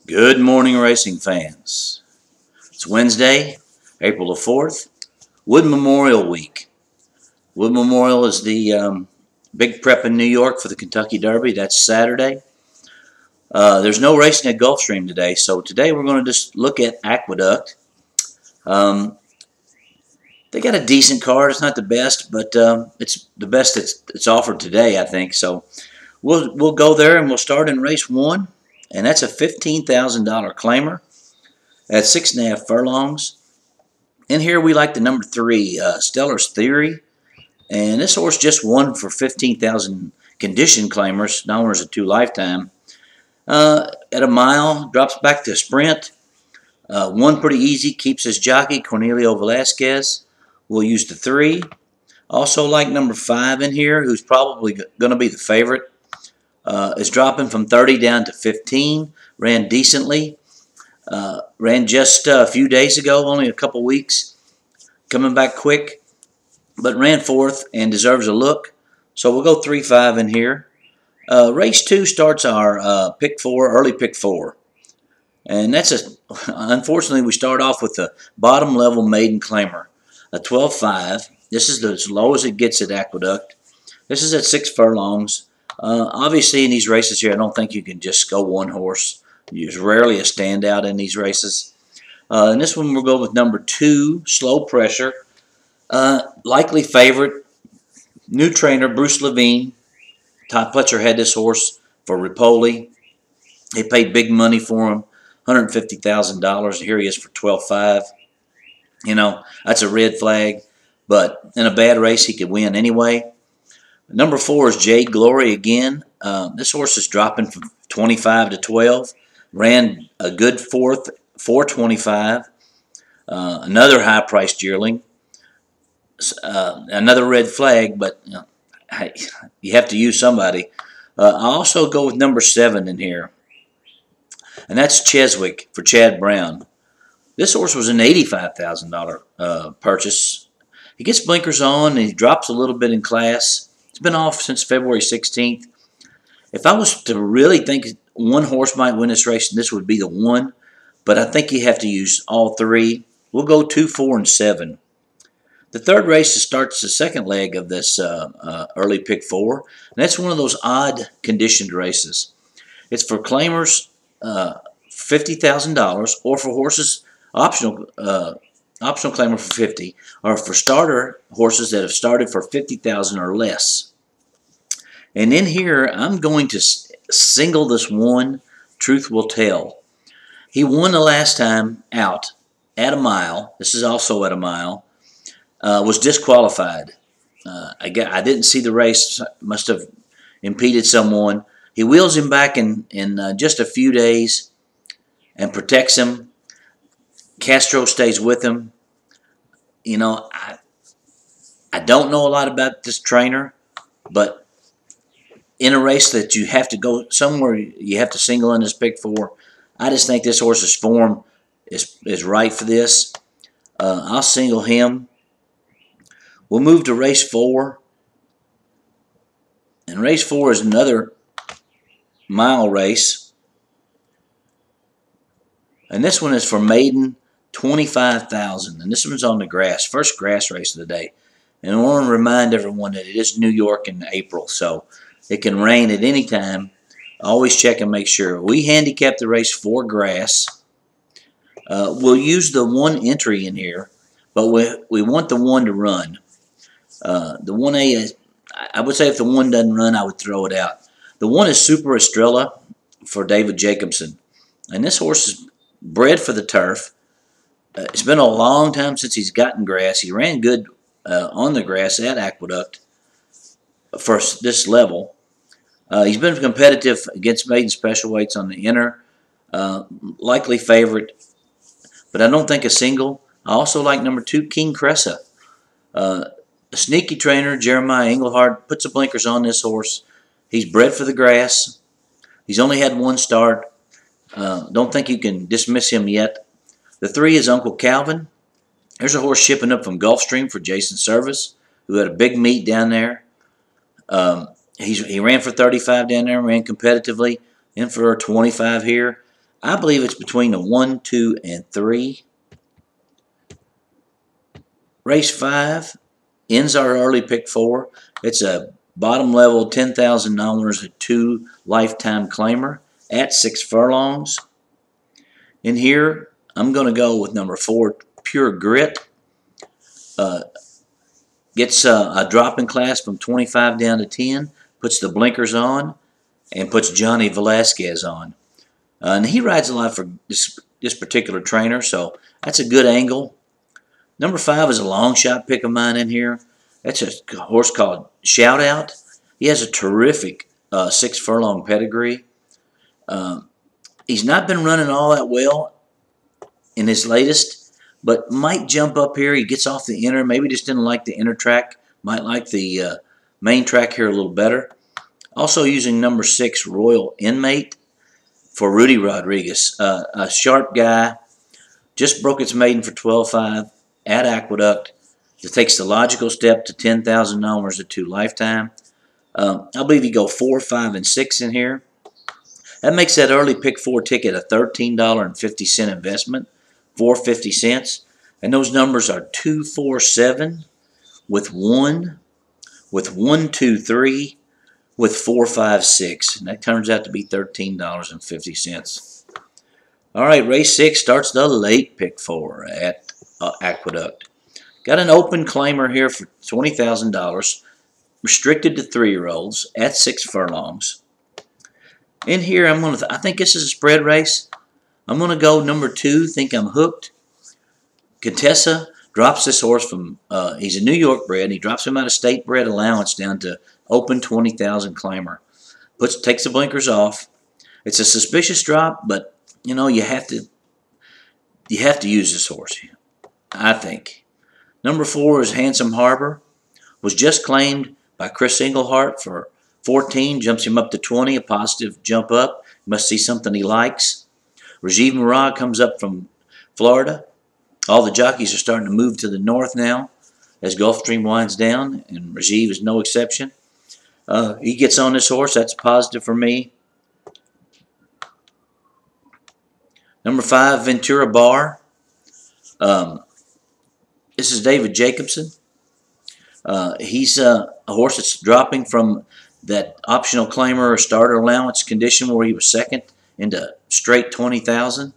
Good morning, racing fans. It's Wednesday, April the 4th, Wood Memorial Week. Wood Memorial is the big prep in New York for the Kentucky Derby. That's Saturday. There's no racing at Gulfstream today, so today we're going to just look at Aqueduct. They got a decent card. It's not the best, but it's the best that's offered today, I think. So we'll go there and we'll start in race 1, and that's a $15,000 claimer at 6.5 furlongs. In here we like the number 3, Stellar's Theory, and this horse just won for 15,000 condition claimers. Now there's a 2 lifetime. At a mile, drops back to sprint. Won pretty easy, keeps his jockey Cornelio Velasquez. We'll use the 3. Also like number 5 in here, who's probably going to be the favorite. Is dropping from 30 down to 15. Ran decently. Ran just a few days ago, only a couple weeks. Coming back quick, but ran 4th and deserves a look. So we'll go 3-5 in here. Race 2 starts our pick 4, early pick 4. And that's unfortunately, we start off with the bottom level maiden claimer, a 12.5. This is as low as it gets at Aqueduct. This is at 6 furlongs. Obviously, in these races here, I don't think you can just go one horse. There's rarely a standout in these races. In this one, we'll go with number 2, Slow Pressure. Likely favorite, new trainer, Bruce Levine. Todd Pletcher had this horse for Ripoli. They paid big money for him, $150,000. Here he is for 12.5. You know, that's a red flag. But in a bad race, he could win anyway. Number 4 is Jade Glory again. This horse is dropping from 25 to 12. Ran a good 4th, 4.25. Another high-priced yearling. Another red flag, but you have to use somebody. I'll also go with number 7 in here, and that's Cheswick for Chad Brown. This horse was an $85,000 purchase. He gets blinkers on, and he drops a little bit in class. It's been off since February 16th. If I was to really think one horse might win this race, this would be the one, but I think you have to use all 3. We'll go 2, 4, and 7. The third race starts the second leg of this early pick 4, and that's one of those odd conditioned races. It's for claimers $50,000, or for horses optional claimer for 50, or for starter horses that have started for 50,000 or less. And in here, I'm going to single this one, Truth Will Tell. He won the last time out at a mile. This is also at a mile. Was disqualified. I didn't see the race. Must have impeded someone. He wheels him back in just a few days and protects him. Castro stays with him. You know, I don't know a lot about this trainer, but in a race that you have to go somewhere, you have to single in this pick 4. I just think this horse's form is right for this. I'll single him. We'll move to race 4. And race 4 is another mile race. And this one is for maiden, 25,000. And this one's on the grass. First grass race of the day. And I want to remind everyone that it is New York in April, so it can rain at any time. Always check and make sure. We handicap the race for grass. We'll use the 1 entry in here, but we want the 1 to run. The 1A, I would say if the 1 doesn't run, I would throw it out. The 1 is Super Estrella for David Jacobson. And this horse is bred for the turf. It's been a long time since he's gotten grass. He ran good on the grass at Aqueduct for this level. He's been competitive against maiden special weights on the inner. Likely favorite, but I don't think a single. I also like number 2, King Cressa. A sneaky trainer, Jeremiah Englehart, puts the blinkers on this horse. He's bred for the grass. He's only had 1 start. Don't think you can dismiss him yet. The 3 is Uncle Calvin. There's a horse shipping up from Gulfstream for Jason Service, who had a big meet down there. He ran for 35 down there, ran competitively, in for 25 here. I believe it's between the 1, 2, and 3. Race 5 ends our early pick 4. It's a bottom level $10,000 a 2 lifetime claimer at 6 furlongs. In here, I'm going to go with number 4, Pure Grit. Gets a dropping class from 25 down to 10, puts the blinkers on, and puts Johnny Velasquez on. And he rides a lot for this particular trainer, so that's a good angle. Number 5 is a long shot pick of mine in here. That's a horse called Shout Out. He has a terrific 6 furlong pedigree. He's not been running all that well in his latest, but might jump up here. He gets off the inner, maybe just didn't like the inner track, might like the main track here a little better. Also using number 6, Royal Inmate, for Rudy Rodriguez, a sharp guy, just broke its maiden for 12.5 at Aqueduct. It takes the logical step to $10,000 a 2 lifetime. I believe you go 4, 5, and 6 in here. That makes that early pick 4 ticket a $13.50 investment, 4.50 cents, and those numbers are 2, 4, 7, with 1, 2, 3, with 4, 5, 6, and that turns out to be $13.50. All right, race 6 starts the late pick 4 at Aqueduct. Got an open claimer here for $20,000, restricted to 3-year-olds at 6 furlongs. In here, I think this is a spread race. I'm gonna go number 2. Think I'm Hooked. Contessa drops this horse from. He's a New York bred, and he drops him out of state bred allowance down to open 20,000 claimer. Takes the blinkers off. It's a suspicious drop, but you know you have to use this horse, I think. Number 4 is Handsome Harbor. Was just claimed by Chris Englehart for 14. Jumps him up to 20. A positive jump up. Must see something he likes. Rajiv Murad comes up from Florida. All the jockeys are starting to move to the north now as Gulfstream winds down, and Rajiv is no exception. He gets on this horse. That's positive for me. Number 5, Ventura Bar. This is David Jacobson. He's a horse that's dropping from that optional claimer or starter allowance condition where he was second into straight 20,000.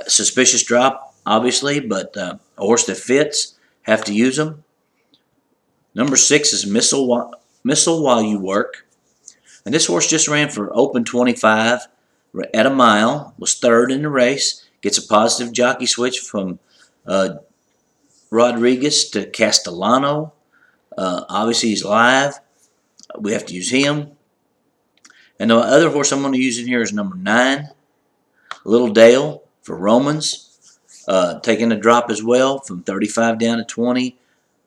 Suspicious drop, obviously, but a horse that fits. Have to use them. Number 6 is Missile While You Work. And this horse just ran for open 25 at a mile. Was 3rd in the race. Gets a positive jockey switch from Rodriguez to Castellano. Obviously, he's live. We have to use him. And the other horse I'm going to use in here is number 9, Little Dale for Romans. Taking a drop as well from 35 down to 20.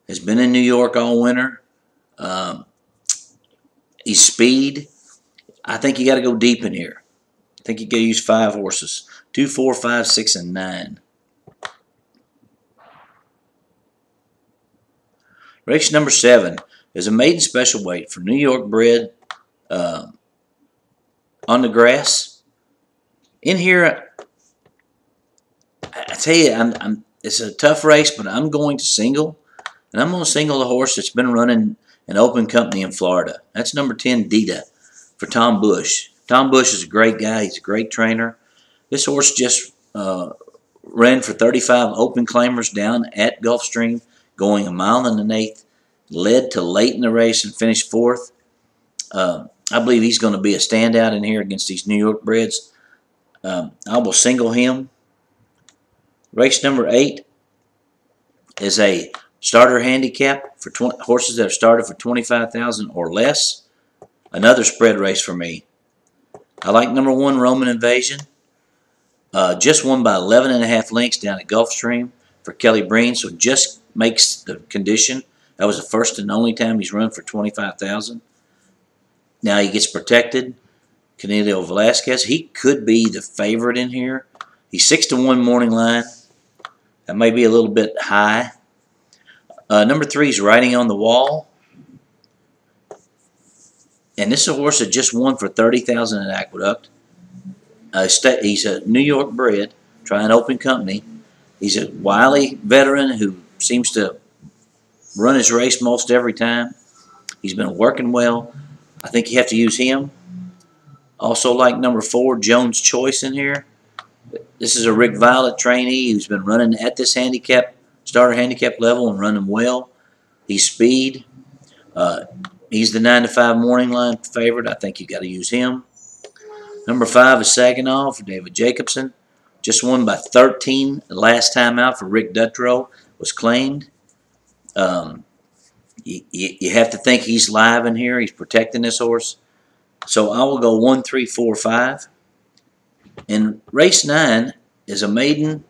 Has been in New York all winter. He's speed. I think you got to go deep in here. I think you got to use 5 horses. 2, 4, 5, 6, and 9. Race number 7 is a maiden special weight for New York bred on the grass. In here, I tell you, it's a tough race, but I'm going to single. And I'm going to single the horse that's been running an open company in Florida. That's number 10, Dita, for Tom Bush. Tom Bush is a great guy. He's a great trainer. This horse just ran for 35 open claimers down at Gulfstream, going 1 mile and 1/8. Led to late in the race and finished 4th. I believe he's going to be a standout in here against these New York breds. I will single him. Race number 8 is a starter handicap for horses that have started for 25,000 or less. Another spread race for me. I like number 1, Roman Invasion. Just won by 11.5 lengths down at Gulfstream for Kelly Breen, so just makes the condition. That was the first and only time he's run for 25,000. Now he gets protected. Canelo Velasquez, he could be the favorite in here. He's 6-1 morning line. That may be a little bit high. Number 3 is Riding on the Wall. And this is a horse that just won for 30,000 at Aqueduct. He's a New York bred, trying open company. He's a wily veteran who seems to run his race most every time. He's been working well. I think you have to use him. Also like number 4, Jones Choice in here. This is a Rick Violet trainee who's been running at this starter handicap level and running well. He's speed. He's the 9 to 5 morning line favorite. I think you got to use him. Number 5 is Saginaw for David Jacobson. Just won by 13 last time out for Rick Dutrow. Was claimed. You have to think he's live in here. He's protecting this horse. So I will go 1, 3, 4, 5. And race 9 is a maiden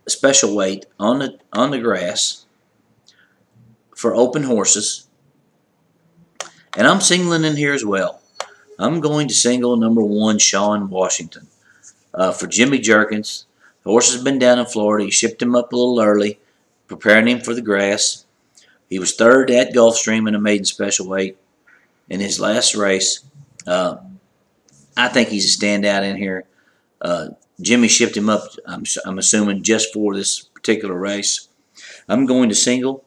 special weight on the grass for open horses. And I'm singling in here as well. I'm going to single number 1, Shawn Washington, for Jimmy Jerkins. The horse has been down in Florida. He shipped him up a little early, preparing him for the grass. He was 3rd at Gulfstream in a maiden special weight in his last race. I think he's a standout in here. Jimmy shipped him up, I'm assuming, just for this particular race. I'm going to single.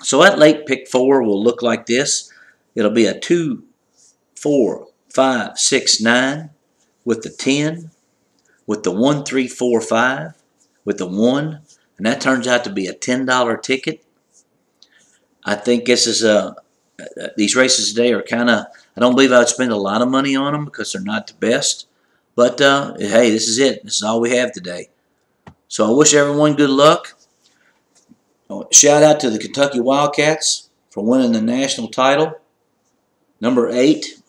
So at late pick 4 will look like this. It'll be a 2, 4, 5, 6, 9 with the 10, with the 1, 3, 4, 5, with the 1, and that turns out to be a $10 ticket. I think this is these races today are kind of, I don't believe I would spend a lot of money on them because they're not the best. But hey, this is it. This is all we have today. So I wish everyone good luck. Shout out to the Kentucky Wildcats for winning the national title. Number 8.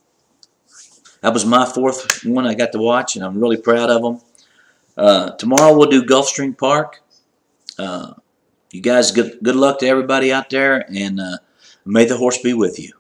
That was my 4th one I got to watch, and I'm really proud of them. Tomorrow we'll do Gulfstream Park. You guys, good luck to everybody out there, and may the horse be with you.